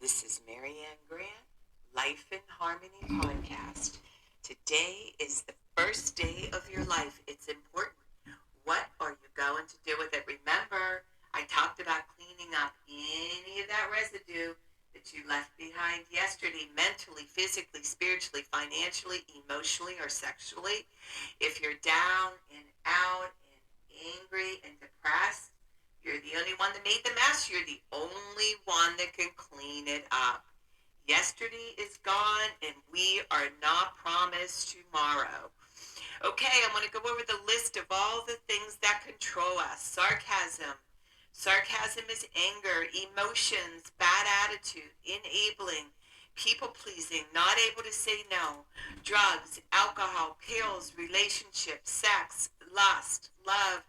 This is Marianne Grant, Life in Harmony podcast. Today is the first day of your life. It's important. What are you going to do with it? Remember, I talked about cleaning up any of that residue that you left behind yesterday, mentally, physically, spiritually, financially, emotionally, or sexually. If you're down and out and angry and depressed, you're the only one that made the mess. You're the only one that can clean it up. Yesterday is gone, and we are not promised tomorrow. Okay, I'm going to go over the list of all the things that control us. Sarcasm. Sarcasm is anger, emotions, bad attitude, enabling, people-pleasing, not able to say no, drugs, alcohol, pills, relationships, sex, lust, love,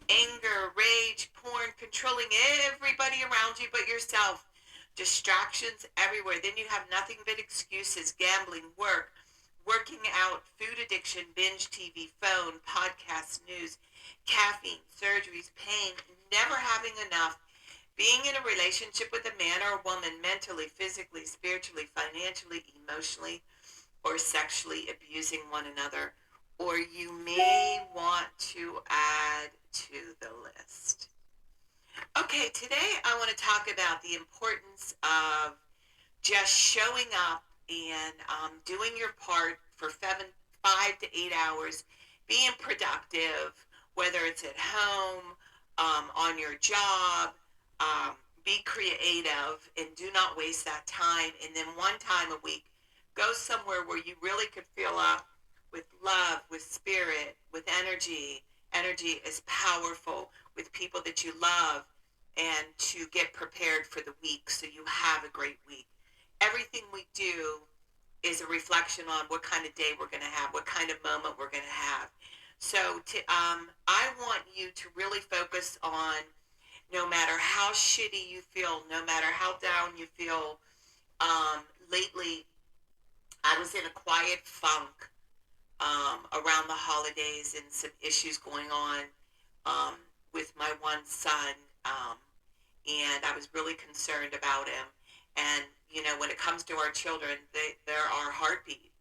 anger, rage, porn, controlling everybody around you but yourself, distractions everywhere. Then you have nothing but excuses, gambling, work, working out, food addiction, binge TV, phone, podcasts, news, caffeine, surgeries, pain, never having enough, being in a relationship with a man or a woman mentally, physically, spiritually, financially, emotionally, or sexually abusing one another, or you may want to add to the list. Okay, today I want to talk about the importance of just showing up and doing your part for 5 to 8 hours, being productive, whether it's at home, on your job, be creative, and do not waste that time. And then one time a week, go somewhere where you really could fill up with love, with spirit, with energy. Energy is powerful, with people that you love, and to get prepared for the week so you have a great week. Everything we do is a reflection on what kind of day we're going to have, what kind of moment we're going to have. So I want you to really focus on, no matter how shitty you feel, no matter how down you feel. Lately, I was in a quiet funk around the holidays and some issues going on with my one son. And I was really concerned about him. And, you know, when it comes to our children, they're our heartbeat.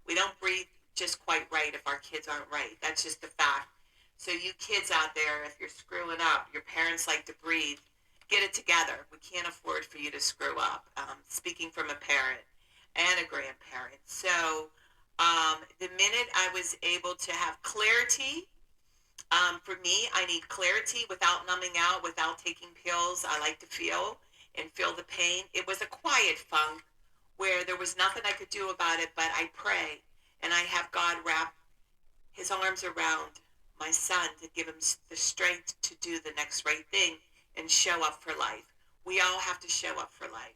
We don't breathe just quite right if our kids aren't right. That's just a fact. So you kids out there, if you're screwing up, your parents like to breathe, get it together. We can't afford for you to screw up. Speaking from a parent and a grandparent. So the minute I was able to have clarity, for me, I need clarity without numbing out, without taking pills. I like to feel and feel the pain. It was a quiet funk where there was nothing I could do about it, but I pray and I have God wrap his arms around my son to give him the strength to do the next right thing and show up for life. We all have to show up for life.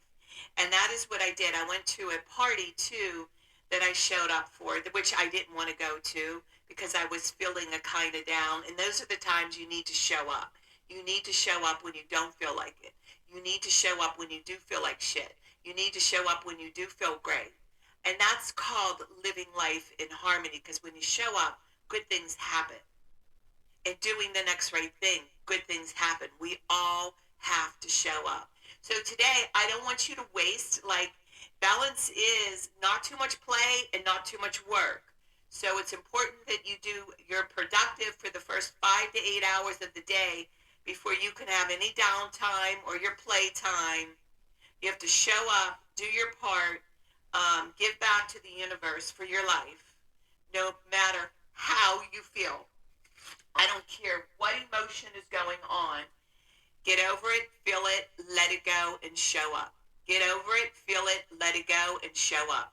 And that is what I did. I went to a party too that I showed up for, which I didn't want to go to because I was feeling a kind of down. And those are the times you need to show up. You need to show up when you don't feel like it. You need to show up when you do feel like shit. You need to show up when you do feel great. And that's called living life in harmony, because when you show up, good things happen. And doing the next right thing, good things happen. We all have to show up. So today, I don't want you to waste, balance is not too much play and not too much work. So it's important that you're productive for the first 5 to 8 hours of the day before you can have any downtime or your play time. You have to show up, do your part, give back to the universe for your life, no matter how you feel. I don't care what emotion is going on. Get over it, feel it, let it go, and show up. Get over it, feel it, let it go, and show up.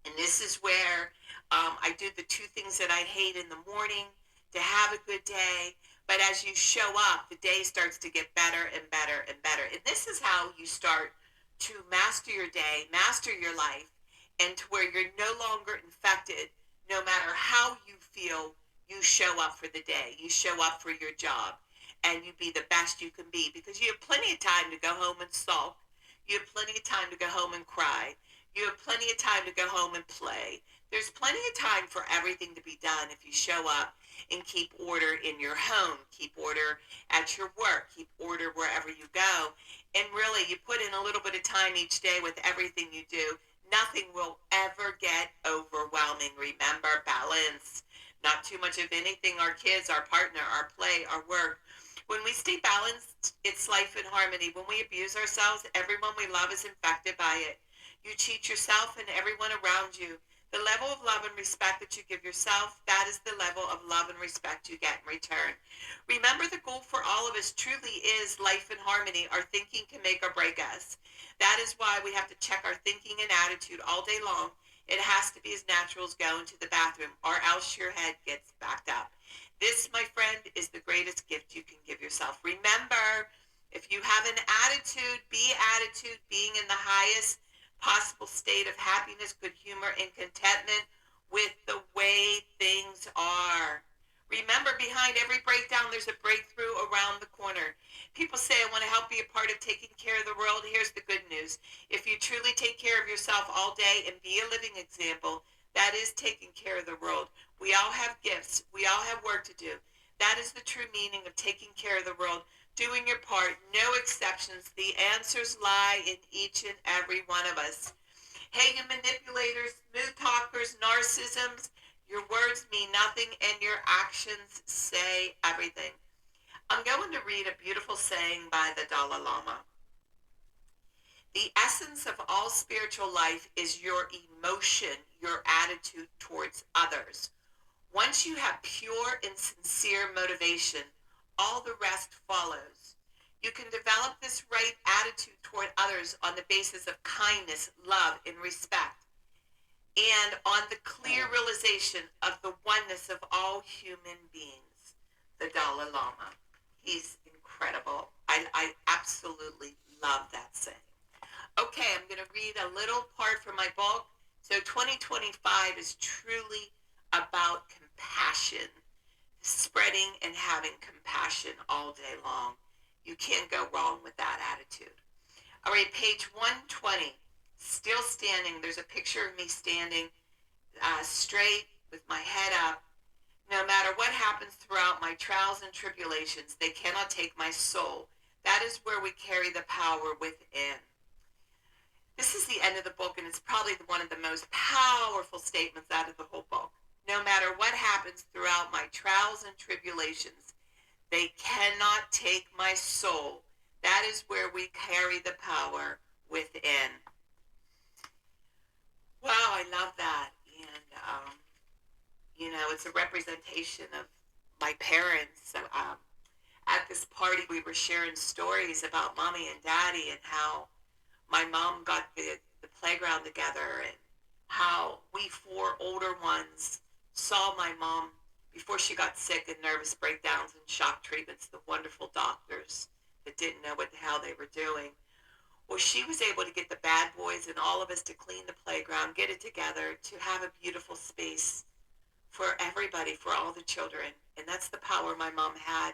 And this is where I do the 2 things that I hate in the morning to have a good day. But as you show up, the day starts to get better and better and better. And this is how you start to master your day, master your life, and to where you're no longer infected. No matter how you feel, you show up for the day. You show up for your job. And you be the best you can be, because you have plenty of time to go home and sulk. You have plenty of time to go home and cry. You have plenty of time to go home and play. There's plenty of time for everything to be done if you show up and keep order in your home, keep order at your work, keep order wherever you go. And really, you put in a little bit of time each day with everything you do. Nothing will ever get overwhelming. Remember, balance. Not too much of anything, our kids, our partner, our play, our work. When we stay balanced, it's life in harmony. When we abuse ourselves, everyone we love is infected by it. You cheat yourself and everyone around you. The level of love and respect that you give yourself, that is the level of love and respect you get in return. Remember, the goal for all of us truly is life in harmony. Our thinking can make or break us. That is why we have to check our thinking and attitude all day long. It has to be as natural as going to the bathroom, or else your head gets backed up. This, my friend, is the greatest gift you can give yourself. Remember, if you have an attitude, being in the highest possible state of happiness, good humor, and contentment with the way things are. Remember, behind every breakdown, there's a breakthrough around the corner. People say, I want to help be a part of taking care of the world. Here's the good news. If you truly take care of yourself all day and be a living example, that is taking care of the world. We all have gifts. We all have work to do. That is the true meaning of taking care of the world. Doing your part, no exceptions. The answers lie in each and every one of us. Hey, you manipulators, smooth talkers, narcissisms, your words mean nothing and your actions say everything. I'm going to read a beautiful saying by the Dalai Lama. The essence of all spiritual life is your emotion, your attitude towards others. Once you have pure and sincere motivation, all the rest follows. You can develop this right attitude toward others on the basis of kindness, love, and respect, and on the clear realization of the oneness of all human beings. The Dalai Lama. He's incredible. I absolutely love that saying. Okay, I'm going to read a little part from my book. So 2025 is truly about compassion, spreading and having compassion all day long. You can't go wrong with that attitude. All right, page 120, still standing. There's a picture of me standing straight with my head up. No matter what happens throughout my trials and tribulations, they cannot take my soul. That is where we carry the power within. This is the end of the book, and it's probably one of the most powerful statements out of the whole book. No matter what happens throughout my trials and tribulations, they cannot take my soul. That is where we carry the power within. Wow, I love that. And, it's a representation of my parents. So, at this party, we were sharing stories about mommy and daddy and how my mom got the playground together and how we four older ones saw my mom before she got sick and nervous breakdowns and shock treatments, the wonderful doctors that didn't know what the hell they were doing. Well, she was able to get the bad boys and all of us to clean the playground, get it together, to have a beautiful space for everybody, for all the children. And that's the power my mom had.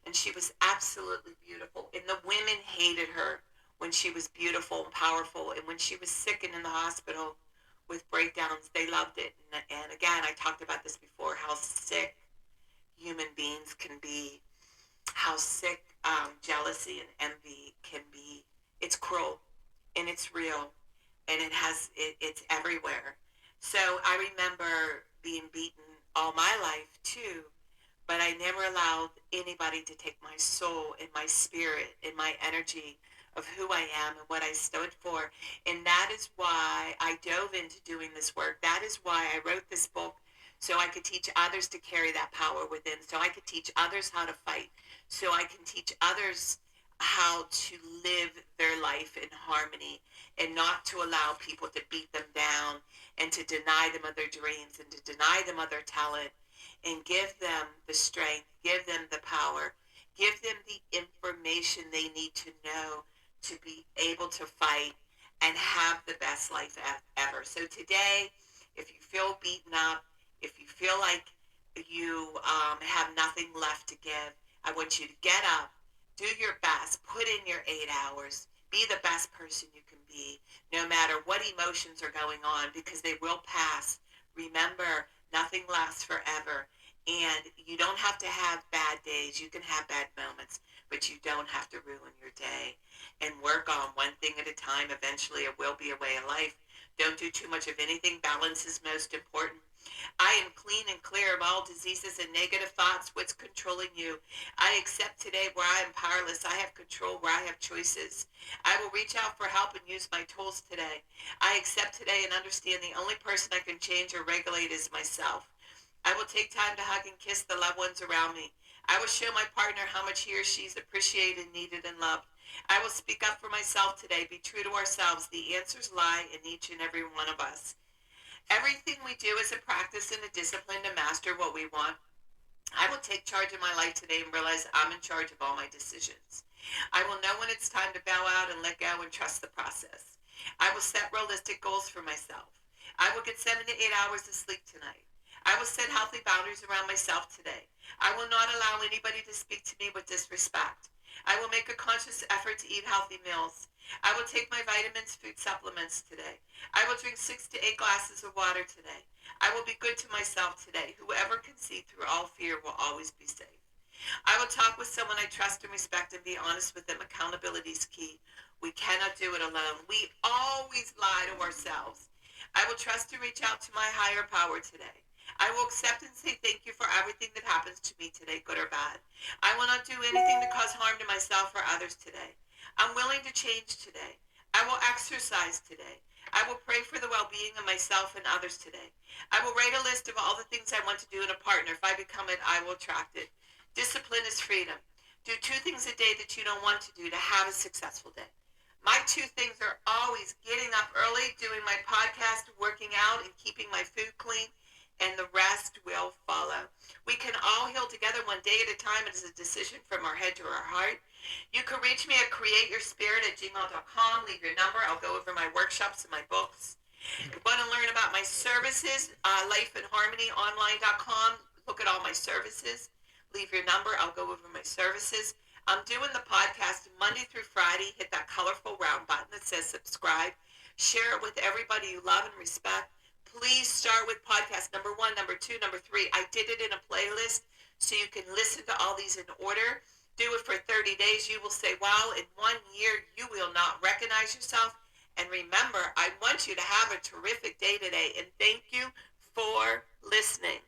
And she was absolutely beautiful. And the women hated her when she was beautiful and powerful. And when she was sick and in the hospital with breakdowns, they loved it. And again, I talked about this before, how sick human beings can be, how sick jealousy and envy can be. It's cruel and it's real and it's everywhere. So I remember being beaten all my life too, but I never allowed anybody to take my soul and my spirit and my energy of who I am and what I stood for. And that is why I dove into doing this work. That is why I wrote this book, so I could teach others to carry that power within, so I could teach others how to fight, so I can teach others how to live their life in harmony and not to allow people to beat them down and to deny them of their dreams and to deny them of their talent, and give them the strength, give them the power, give them the information they need to know to be able to fight and have the best life ever. So today, if you feel beaten up, if you feel like you have nothing left to give, I want you to get up, do your best, put in your 8 hours, Be the best person you can be, no matter what emotions are going on, because they will pass. Remember, nothing lasts forever. And you don't have to have bad days. You can have bad moments, but you don't have to ruin your day. And work on one thing at a time. Eventually, it will be a way of life. Don't do too much of anything. Balance is most important. I am clean and clear of all diseases and negative thoughts. What's controlling you? I accept today where I am powerless. I have control where I have choices. I will reach out for help and use my tools today. I accept today and understand the only person I can change or regulate is myself. I will take time to hug and kiss the loved ones around me. I will show my partner how much he or she is appreciated, needed, and loved. I will speak up for myself today. Be true to ourselves. The answers lie in each and every one of us. Everything we do is a practice and a discipline to master what we want. I will take charge of my life today and realize I'm in charge of all my decisions. I will know when it's time to bow out and let go and trust the process. I will set realistic goals for myself. I will get 7 to 8 hours of sleep tonight. I will set healthy boundaries around myself today. I will not allow anybody to speak to me with disrespect. I will make a conscious effort to eat healthy meals. I will take my vitamins, food supplements today. I will drink 6 to 8 glasses of water today. I will be good to myself today. Whoever can see through all fear will always be safe. I will talk with someone I trust and respect and be honest with them. Accountability is key. We cannot do it alone. We always lie to ourselves. I will trust and reach out to my higher power today. I will accept and say thank you for everything that happens to me today, good or bad. I will not do anything to cause harm to myself or others today. I'm willing to change today. I will exercise today. I will pray for the well-being of myself and others today. I will write a list of all the things I want to do in a partner. If I become it, I will attract it. Discipline is freedom. Do 2 things a day that you don't want to do to have a successful day. My 2 things are always getting up early, doing my podcast, working out, and keeping my food clean, and the rest will follow. We can all heal together one day at a time. It is a decision from our head to our heart. You can reach me at createyourspirit@gmail.com. Leave your number. I'll go over my workshops and my books. If you want to learn about my services, lifeandharmonyonline.com. Look at all my services. Leave your number. I'll go over my services. I'm doing the podcast Monday through Friday. Hit that colorful round button that says subscribe. Share it with everybody you love and respect. Please start with podcast number 1, number 2, number 3. I did it in a playlist so you can listen to all these in order. Do it for 30 days. You will say, wow, in 1 year, you will not recognize yourself. And remember, I want you to have a terrific day today. And thank you for listening.